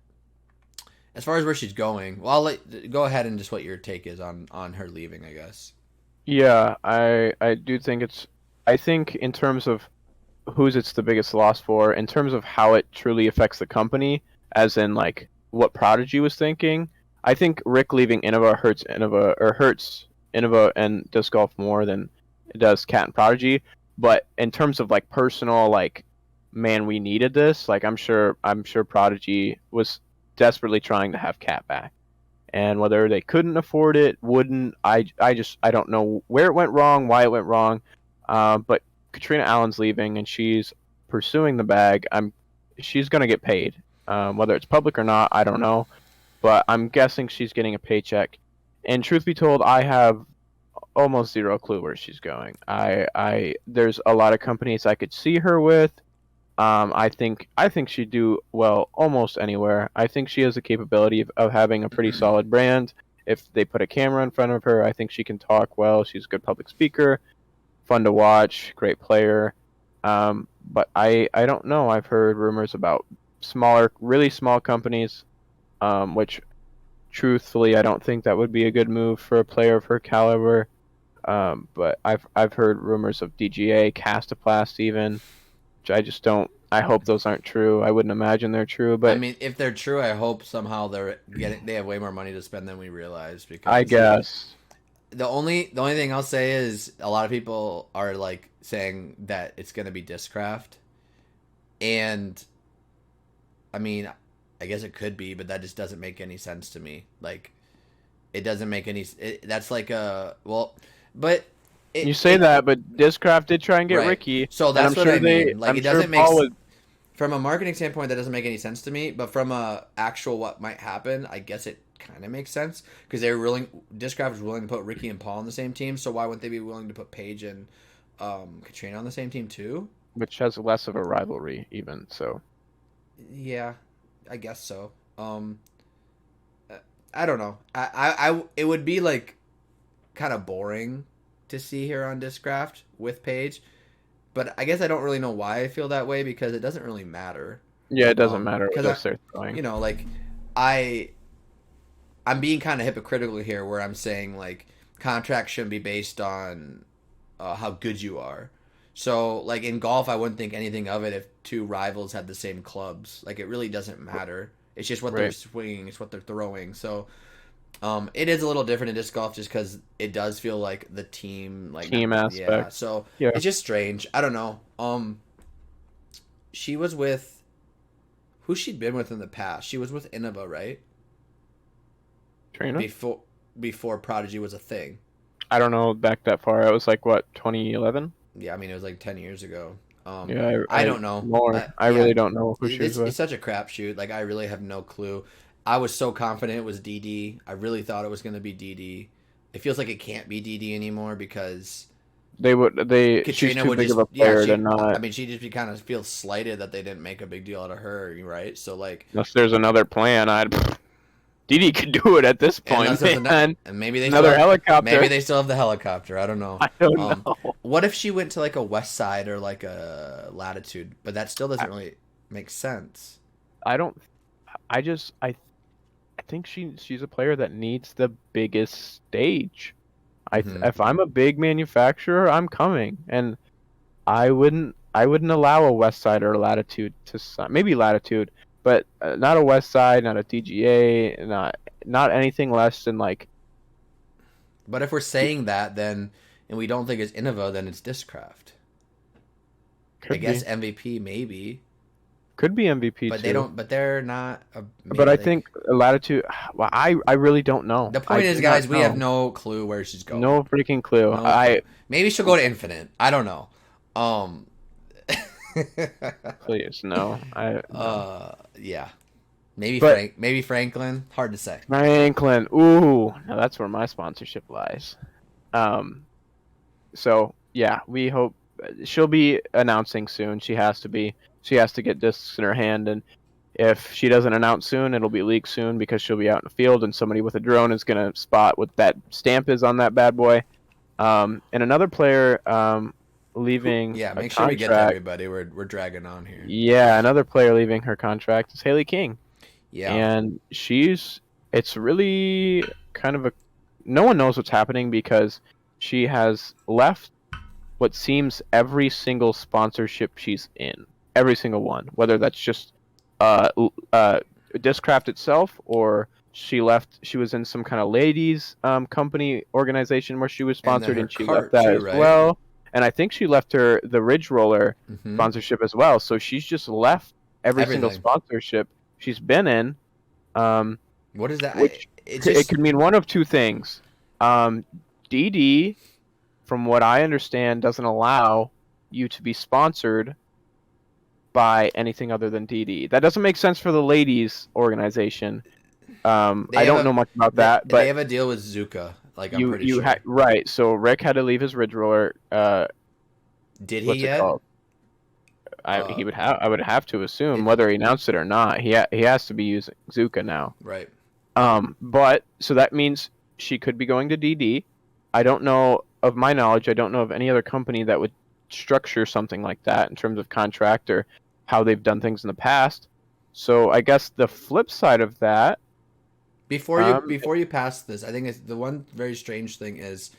As far as where she's going, well, go ahead and just what your take is on her leaving, I guess. Yeah. I do think it's. I think in terms of who's it's the biggest loss for, in terms of how it truly affects the company, as in like what Prodigy was thinking. I think Rick leaving hurts Innova and disc golf more than it does Cat and Prodigy. But in terms of like personal, like man, we needed this. Like I'm sure Prodigy was desperately trying to have Cat back, and whether they couldn't afford it, wouldn't, I don't know where it went wrong, why it went wrong. But Katrina Allen's leaving, and she's pursuing the bag. She's gonna get paid, whether it's public or not, I don't know, but I'm guessing she's getting a paycheck. And truth be told, I have almost zero clue where she's going. There's a lot of companies I could see her with. I think she'd do well almost anywhere. I think she has the capability of having a pretty solid brand. If they put a camera in front of her, I think she can talk well. She's a good public speaker, fun to watch, great player. But I don't know. I've heard rumors about smaller, really small companies, which truthfully I don't think that would be a good move for a player of her caliber. But I've heard rumors of DGA, Castoplast even, which I just don't. I hope those aren't true. I wouldn't imagine they're true, I but mean, if they're true, I hope somehow they have way more money to spend than we realize. I Because guess the only thing I'll say is a lot of people are like saying that it's gonna be Discraft, and I mean, I guess it could be, but that just doesn't make any sense to me. Like, it doesn't make any. That's like a well, but you say that, but Discraft did try and get right. Ricky, So and that's what I mean. Like, I'm it sure doesn't make Paul was. from a marketing standpoint, that doesn't make any sense to me. But from a actual what might happen, I guess it kind of makes sense because they're willing. Discraft was willing to put Ricky and Paul on the same team. So why wouldn't they be willing to put Paige and Katrina on the same team too? Which has less of a rivalry, even so. Yeah, I guess so. I don't know. It would be like kind of boring to see her on Discraft with Paige, but I guess I don't really know why I feel that way because it doesn't really matter. Yeah, it doesn't matter what Because else they're throwing. like I I'm being kind of hypocritical here, where I'm saying like contracts shouldn't be based on how good you are. So like in golf, I wouldn't think anything of it if two rivals had the same clubs. Like it really doesn't matter. It's just what they're Right. swinging. It's what they're throwing. So it is a little different in disc golf just because it does feel like the team like Team yeah. aspect. So Yeah. it's just strange. I don't know. She was with who she'd been with in the past. She was with Innova, right? Trina? Before Prodigy was a thing. I don't know back that far. It was like what, 2011? Yeah, I mean it was like 10 years ago. Yeah, I don't know. More. I Yeah, really don't know who she was it's with. such a crapshoot. Like I really have no clue. I was so confident it was DD. I really thought it was going to be DD. It feels like it can't be DD anymore because She's Katrina too would big just of a player to not. I mean she'd just be kind of feel slighted that they didn't make a big deal out of her, right? So like Unless there's another plan, Didi could do it at this point, man. and maybe they Another helicopter. maybe they still have the helicopter. I don't know. I don't know. What if she went to like a West Side or like a Latitude? But that still doesn't really make sense. I don't. I just. think she's a player that needs the biggest stage. Hmm. If I'm a big manufacturer, I'm coming, and I wouldn't allow a West Side or a Latitude to sign. Maybe Latitude, but not a West Side, not a DGA, not anything less than like But if we're saying that, then and we don't think it's Innova, then it's Discraft. I could guess be MVP maybe, MVP but they too. don't. But they're not. But I Like think Latitude. Well, I really don't know. the I point is, do not guys, we have know. no clue where she's going. No freaking clue. No clue. Maybe she'll go to Infinite. I don't know. Um. Please no. I no. Yeah. Maybe But Frank. Maybe Franklin. Hard to say. Franklin. Ooh, now that's where my sponsorship lies. Um. So yeah, we hope she'll be announcing soon. She has to be. She has to get discs in her hand, and if she doesn't announce soon, it'll be leaked soon because she'll be out in the field, and somebody with a drone is gonna spot what that stamp is on that bad boy. And another player leaving Yeah. a Make sure we get to contract. everybody. We're dragging on here. Yeah, another player leaving her contract is Haley King, Yeah. and it's really kind of a, no one knows what's happening because she has left what seems every single sponsorship she's in, every single one, whether that's just Discraft itself, or she was in some kind of ladies company organization where she was And then sponsored, her and she left cart that too, as right? well. And I think she left the Ridge Roller Mm-hmm. sponsorship as well. So she's just left every single Everything. sponsorship she's been in, um, What is that? which It it just could mean one of two things. DD, from what I understand, doesn't allow you to be sponsored by anything other than DD. That doesn't make sense for the ladies organization. they I have don't a know much about they, that, they but have a deal with Zuka. Like I'm you pretty you sure. had right. So Rick had to leave his Ridge Roller. Did he What's it yet? called? Uh, I would have to assume it whether he announced it or not. He has to be using Zuka now. right. But so that means she could be going to DD. I don't know, of my knowledge, I don't know of any other company that would structure something like that in terms of contract or how they've done things in the past. So I guess the flip side of that, um, Before you pass this, I think it's the one very strange thing is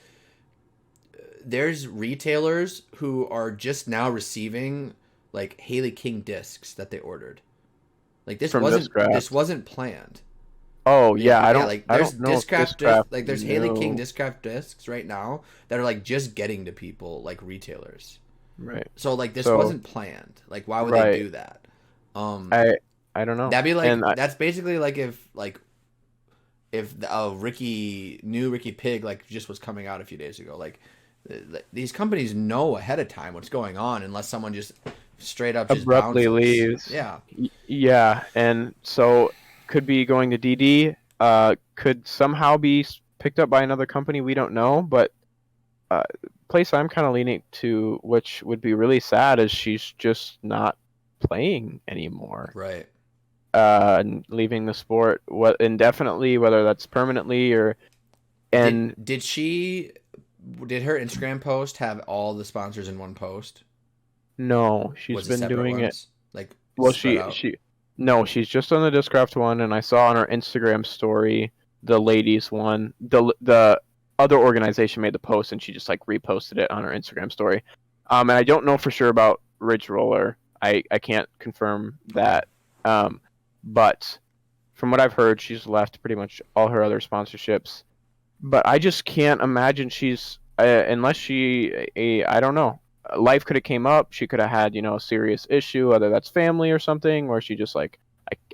there's retailers who are just now receiving like Haley King discs that they ordered. Like from this this draft. wasn't planned. Oh yeah, Yeah, like I there's don't know if this Discraft disc, draft like there's Haley King knew. Discraft discs right now that are like just getting to people like retailers. Right. So like this So wasn't planned. Like why would they right. do that? Um I I don't know. that'd be And like that's basically like if new Ricky Pig like just was coming out a few days ago. Like these companies know ahead of time what's going on unless someone just straight up just abruptly bounces. leaves. Yeah. Yeah, and so could be going to DD. Could somehow be picked up by another company. We don't know, but uh, place I'm kind of leaning to, which would be really sad, is she's just not playing anymore. Right. And leaving the sport, what indefinitely, whether that's permanently or and Did she did her Instagram post have all the sponsors in one post? no, she's Was it been separate doing it. ones? Like Well, spread out? no, she's just on the Discraft one, and I saw on her Instagram story the ladies one. The other organization made the post, and she just like reposted it on her Instagram story. And I don't know for sure about Ridge Roller. I can't confirm Okay. that. But from what I've heard, she's left pretty much all her other sponsorships. But I just can't imagine she's unless I don't know. Life could have came up. She could have had a serious issue, whether that's family or something, where she just like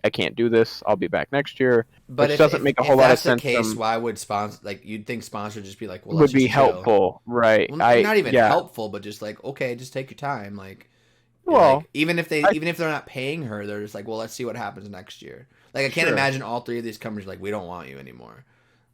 I can't do this. I'll be back next year, But which doesn't make a if whole lot of that's the sense. case, why would sponsor like you'd think sponsor just be like, well, let's Would be just chill. helpful, right? Well, not even Yeah. helpful, but just like okay, just take your time. Well, I Even if they're not paying her, they're just like, well, let's see what happens next year. Like I can't sure, imagine all three of these companies like we don't want you anymore.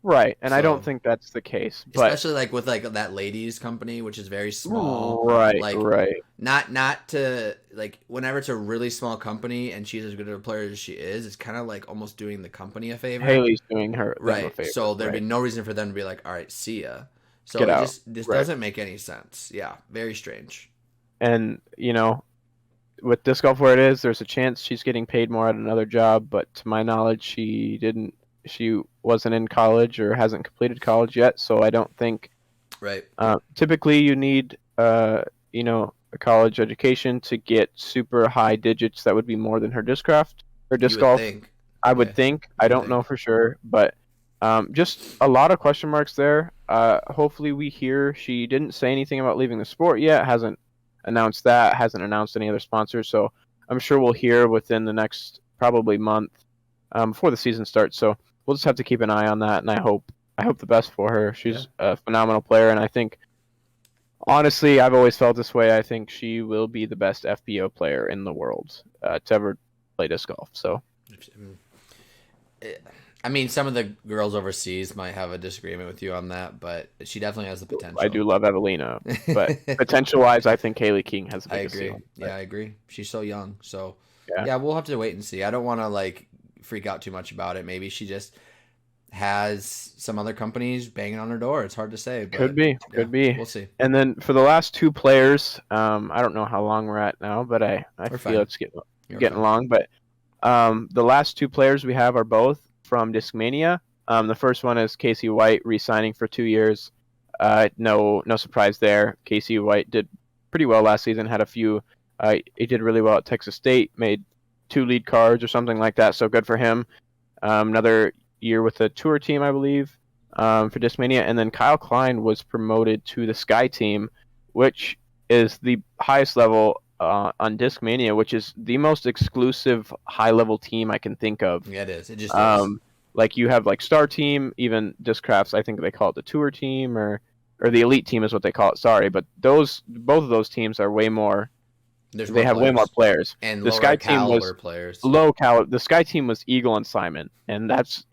right, and I don't So think that's the case, but especially like with like that ladies company, which is very small. right, Like right. not to like whenever it's a really small company and she's as good of a player as she is, it's kind of like almost doing the company a favor. Haley's doing them a Right. favor, So there'd be right? no reason for them to be like, all right, see ya. So Get it out, just this right? doesn't make any sense. Yeah, very strange. And with disc golf where it is, there's a chance she's getting paid more at another job, but to my knowledge, she didn't she wasn't in college or hasn't completed college yet, so I don't think Right. typically you need you know, a college education to get super high digits that would be more than her You disc would golf. think. I would Yeah. think. You I would don't know think. for sure, but just a lot of question marks there. Hopefully we hear she didn't say anything about leaving the sport yet. Hasn't announced that. Hasn't announced any other sponsors. So I'm sure we'll hear within the next probably month before the season starts. So we'll just have to keep an eye on that, and I hope the best for her. Yeah. She's a phenomenal player, and I think honestly, I've always felt this way. I think she will be the best FBO player in the world to ever play disc golf. So I mean, some of the girls overseas might have a disagreement with you on that, but she definitely has the I potential. do love Evelina, but potential-wise, I think Haley King has the I biggest agree. ceiling. But Yeah, I agree. She's so young. So, yeah, yeah, we'll have to wait and see. I don't want to like freak out too much about it. Maybe she just has some other companies banging on her door. It's hard to say, could but be, yeah, could be. we'll see. And then for the last two players, I don't know how long we're at now, but I We're feel fine. it's You're getting fine. long. But the last two players we have are both from Discmania. The first one is Casey White re-signing for 2 years. No surprise there. Casey White did pretty well last season. Had a few. He did really well at Texas State. Made 2 lead cards or something like that. So good for him. Another year with the tour team, I believe, for Discmania. And then Kyle Klein was promoted to the Sky team, which is the highest level on Discmania, which is the most exclusive high-level team I can think of. Yeah, it is. It just is. Um, like you have like Star Team, even Discrafts, I think they call it the Tour Team or the Elite Team is what they call it. Sorry, but both of those teams are way more. There's They more have way more players players. and The lower Sky Team was caliber players. low caliber. The Sky Team was Eagle and Simon, and that's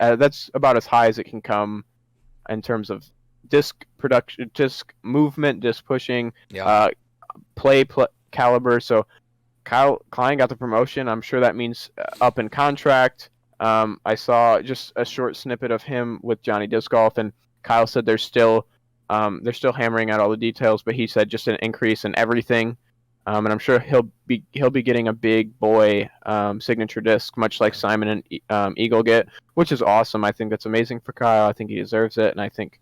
about as high as it can come in terms of disc production, disc movement, disc pushing, Yeah. uh, caliber. So Kyle Klein got the promotion. I'm sure that means up in contract. I saw just a short snippet of him with Johnny Disc Golf, and Kyle said they're still hammering out all the details, but he said just an increase in everything. And I'm sure he'll be getting a big boy signature disc, much like Simon and Eagle get, which is awesome. I think that's amazing for Kyle. I think he deserves it, and I think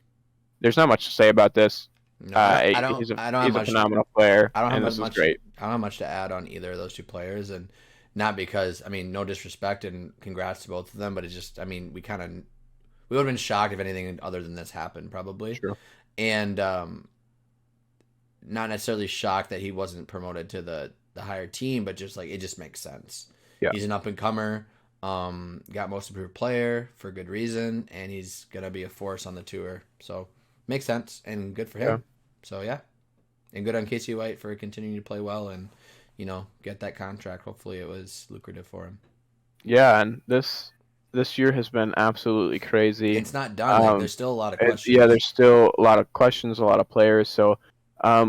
there's not much to say about this. No, I don't. I don't have He's a much. phenomenal player, I don't and have this is much. great. I don't have much to add on either of those two players, and not because I mean, no disrespect and congrats to both of them, but it's just I mean, we would have been shocked if anything other than this happened, probably, Sure. and not necessarily shocked that he wasn't promoted to the higher team, but just like it just makes sense. Yeah. He's an up and comer, got most improved player for good reason, and he's gonna be a force on the tour, so makes sense and good for him. Yeah. So yeah, and good on Casey White for continuing to play well and get that contract. Hopefully, it was lucrative for him. Yeah, and this year has been absolutely crazy. It's not done. Like there's still a lot of questions. Yeah, there's still a lot of questions, a lot of players. So,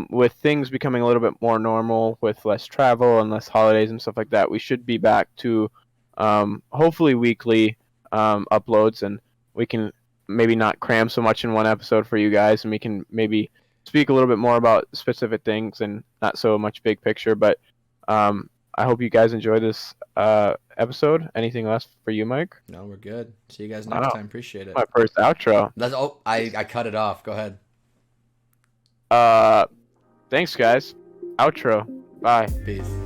with things becoming a little bit more normal, with less travel and less holidays and stuff like that, we should be back to hopefully weekly uploads, and we can maybe not cram so much in one episode for you guys, and we can maybe speak a little bit more about specific things and not so much big picture. But I hope you guys enjoy this episode. Anything else for you, Mike? No, we're good. See you guys next Wow. time. Appreciate it. My first outro. I cut it off. Go ahead. Thanks, guys. Outro. Bye. Peace.